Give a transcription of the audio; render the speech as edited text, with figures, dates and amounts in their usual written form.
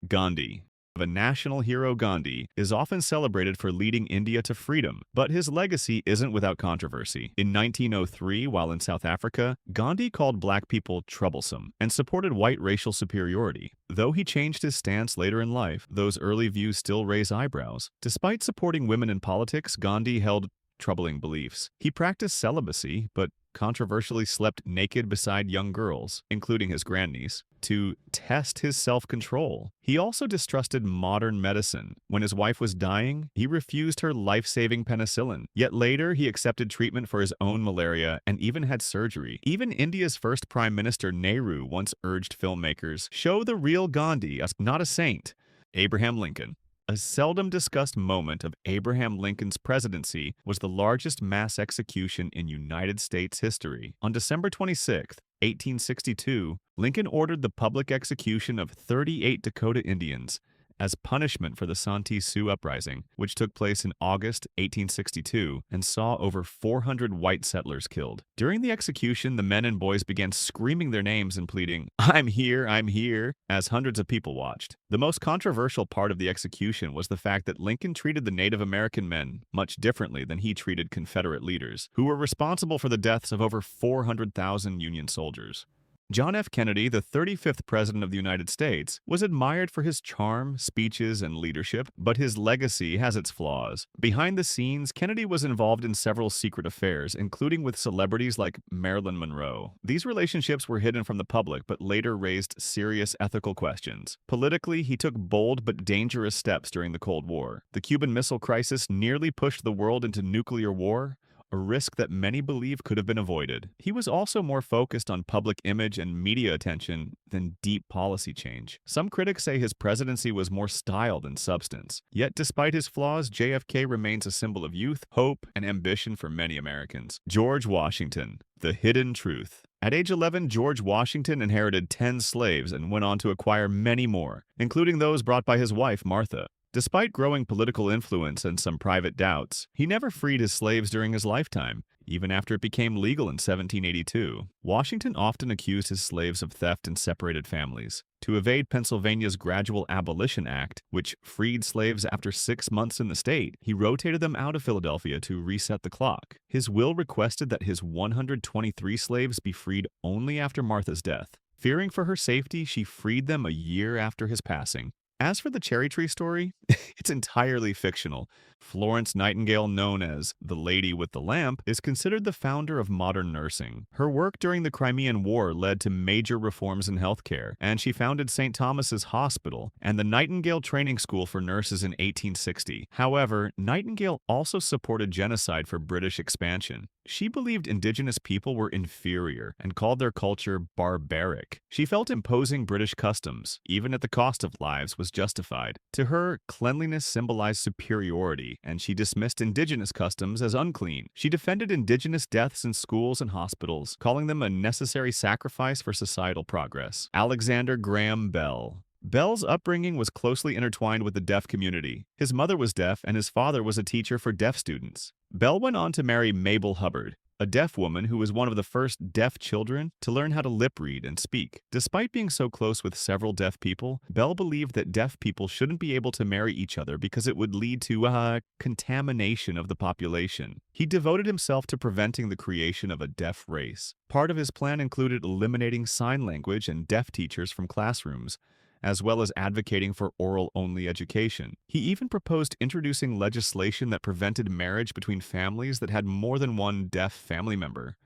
Gandhi. A national hero, Gandhi is often celebrated for leading India to freedom, but his legacy isn't without controversy. In 1903, while in South Africa, Gandhi called black people troublesome and supported white racial superiority. Though he changed his stance later in life, those early views still raise eyebrows. Despite supporting women in politics, Gandhi held troubling beliefs. He practiced celibacy, but controversially slept naked beside young girls, including his grandniece, to test his self-control. He also distrusted modern medicine. When his wife was dying, he refused her life-saving penicillin. Yet later, he accepted treatment for his own malaria and even had surgery. Even India's first Prime Minister Nehru once urged filmmakers, "Show the real Gandhi, not a saint." Abraham Lincoln. A seldom discussed moment of Abraham Lincoln's presidency was the largest mass execution in United States history. On December 26, 1862, Lincoln ordered the public execution of 38 Dakota Indians as punishment for the Santee Sioux Uprising, which took place in August 1862 and saw over 400 white settlers killed. During the execution, the men and boys began screaming their names and pleading, I'm here," as hundreds of people watched. The most controversial part of the execution was the fact that Lincoln treated the Native American men much differently than he treated Confederate leaders, who were responsible for the deaths of over 400,000 Union soldiers. John F. Kennedy, the 35th President of the United States, was admired for his charm, speeches, and leadership, but his legacy has its flaws. Behind the scenes, Kennedy was involved in several secret affairs, including with celebrities like Marilyn Monroe. These relationships were hidden from the public, but later raised serious ethical questions. Politically, he took bold but dangerous steps during the Cold War. The Cuban Missile Crisis nearly pushed the world into nuclear war, a risk that many believe could have been avoided. He was also more focused on public image and media attention than deep policy change. Some critics say his presidency was more style than substance. Yet despite his flaws, JFK remains a symbol of youth, hope, and ambition for many Americans. George Washington, the hidden truth. At age 11, George Washington inherited 10 slaves and went on to acquire many more, including those brought by his wife, Martha. Despite growing political influence and some private doubts, he never freed his slaves during his lifetime, even after it became legal in 1782. Washington often accused his slaves of theft and separated families. To evade Pennsylvania's Gradual Abolition Act, which freed slaves after 6 months in the state, he rotated them out of Philadelphia to reset the clock. His will requested that his 123 slaves be freed only after Martha's death. Fearing for her safety, she freed them a year after his passing. As for the cherry tree story, it's entirely fictional. Florence Nightingale, known as the Lady with the Lamp, is considered the founder of modern nursing. Her work during the Crimean War led to major reforms in healthcare, and she founded St. Thomas's Hospital and the Nightingale Training School for Nurses in 1860. However, Nightingale also supported genocide for British expansion. She believed indigenous people were inferior and called their culture barbaric. She felt imposing British customs, even at the cost of lives, was justified. To her, cleanliness symbolized superiority, and she dismissed indigenous customs as unclean. She defended indigenous deaths in schools and hospitals, calling them a necessary sacrifice for societal progress. Alexander Graham Bell. Bell's upbringing was closely intertwined with the deaf community. His mother was deaf and his father was a teacher for deaf students. Bell went on to marry Mabel Hubbard, a deaf woman who was one of the first deaf children to learn how to lip read and speak. Despite being so close with several deaf people, Bell believed that deaf people shouldn't be able to marry each other because it would lead to contamination of the population. He devoted himself to preventing the creation of a deaf race. Part of his plan included eliminating sign language and deaf teachers from classrooms, as well as advocating for oral-only education. He even proposed introducing legislation that prevented marriage between families that had more than one deaf family member.